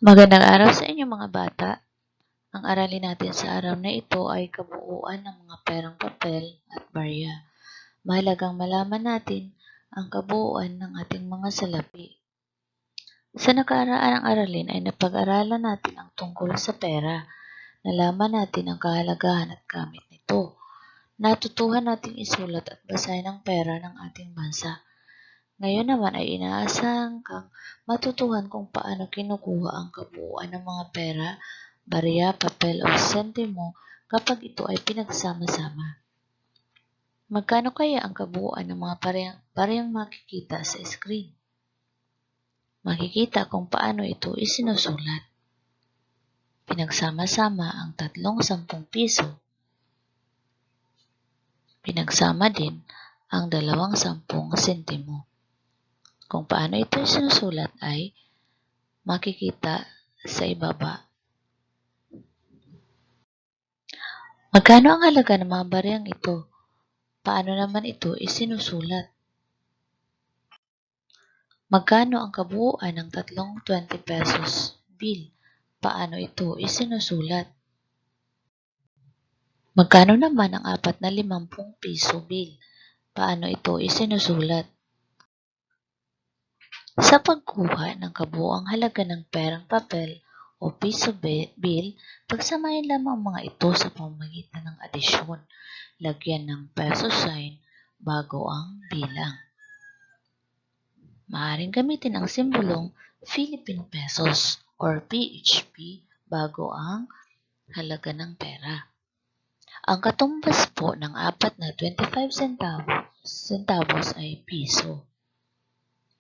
Magandang araw sa inyo mga bata. Ang aralin natin sa araw na ito ay kabuuan ng mga perang papel at barya. Mahalagang malaman natin ang kabuuan ng ating mga salapi. Sa nakaraang aralin ay napag-aralan natin ang tungkol sa pera. Nalaman natin ang kahalagahan at gamit nito. Natutuhan nating isulat at basahin ang pera ng ating bansa. Ngayon naman ay inaasahan kang matutuhan kung paano kinukuha ang kabuuan ng mga pera, barya, papel o sentimo kapag ito ay pinagsama-sama. Magkano kaya ang kabuuan ng mga parehang makikita sa screen? Makikita kung paano ito isinusulat. Pinagsama-sama ang 3 10 piso. Pinagsama din ang 2 10 sentimo. Kung paano ito isinusulat ay makikita sa ibaba. Magkano ang halaga ng mga bariyang ito? Paano naman ito isinusulat? Magkano ang kabuuan ng 3 20 pesos bill? Paano ito isinusulat? Magkano naman ang 4 na 50 piso bill? Paano ito isinusulat? Sa pagkuha ng kabuuang halaga ng perang papel o piso bill, pagsamahin lamang ang mga ito sa pamamagitan ng adisyon. Lagyan ng peso sign bago ang bilang. Maaaring gamitin ang simbolong Philippine Pesos or PHP bago ang halaga ng pera. Ang katumbas po ng 4 na 25 centavos ay piso.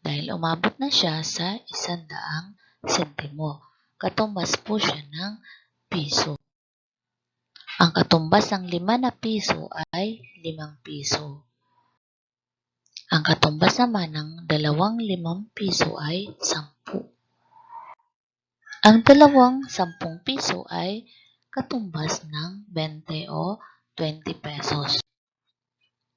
Dahil umabot na siya sa 100 sentimo, katumbas po siya ng piso. Ang katumbas ng 5 na piso ay 5 piso. Ang katumbas naman ng 2 5 piso ay 10. Ang 2 10 piso ay katumbas ng 20 o 20 pesos.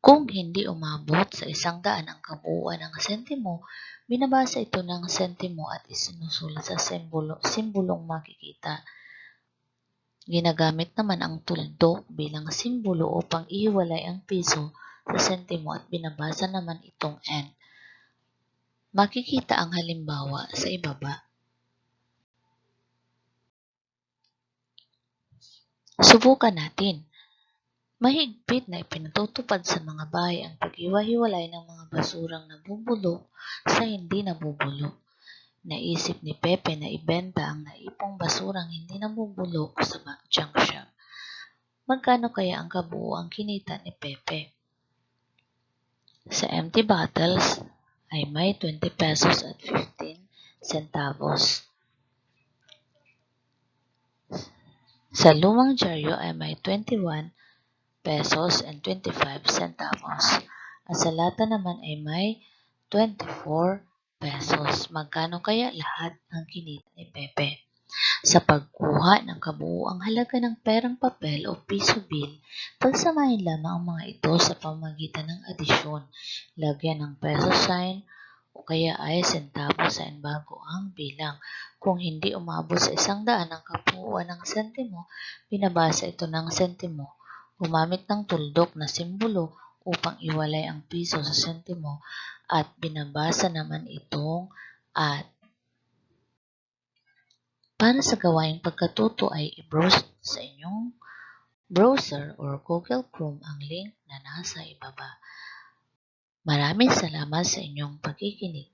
Kung hindi umabot sa 100 ang kabuuan ng sentimo, binabasa ito ng sentimo at isinusulat sa simbolong makikita. Ginagamit naman ang tuldok bilang simbolo upang ihiwalay ang piso sa sentimo at binabasa naman itong N. Makikita ang halimbawa sa ibaba. Subukan natin. Mahigpit na ipinatutupad sa mga bahay ang paghiwa-hiwalay ng mga basurang nabubulok sa hindi nabubulok. Naisip ni Pepe na ibenta ang naipong basurang hindi nabubulok sa junk shop. Magkano kaya ang kabuuang kinita ni Pepe? Sa empty bottles ay may 20 pesos at 15 centavos. Sa lumang dyaryo ay may 21 pesos and 25 centavos. At sa lata naman ay may 24 pesos. Magkano kaya lahat ng kinita ni Pepe? Sa pagkuha ng kabuuang halaga ng perang papel o piso bill, pagsamahin lamang ang mga ito sa pamamagitan ng adisyon. Lagyan ng peso sign o kaya ay sentavo sign bago ang bilang. Kung hindi umabot sa 100 ang kabuuan ng sentimo, binabasa ito ng sentimo. Gumamit ng tuldok na simbolo upang iwalay ang piso sa sentimo at binabasa naman itong at. Para sa gawaing pagkatuto ay i-browse sa inyong browser or Google Chrome ang link na nasa ibaba. Maraming salamat sa inyong pakikinig.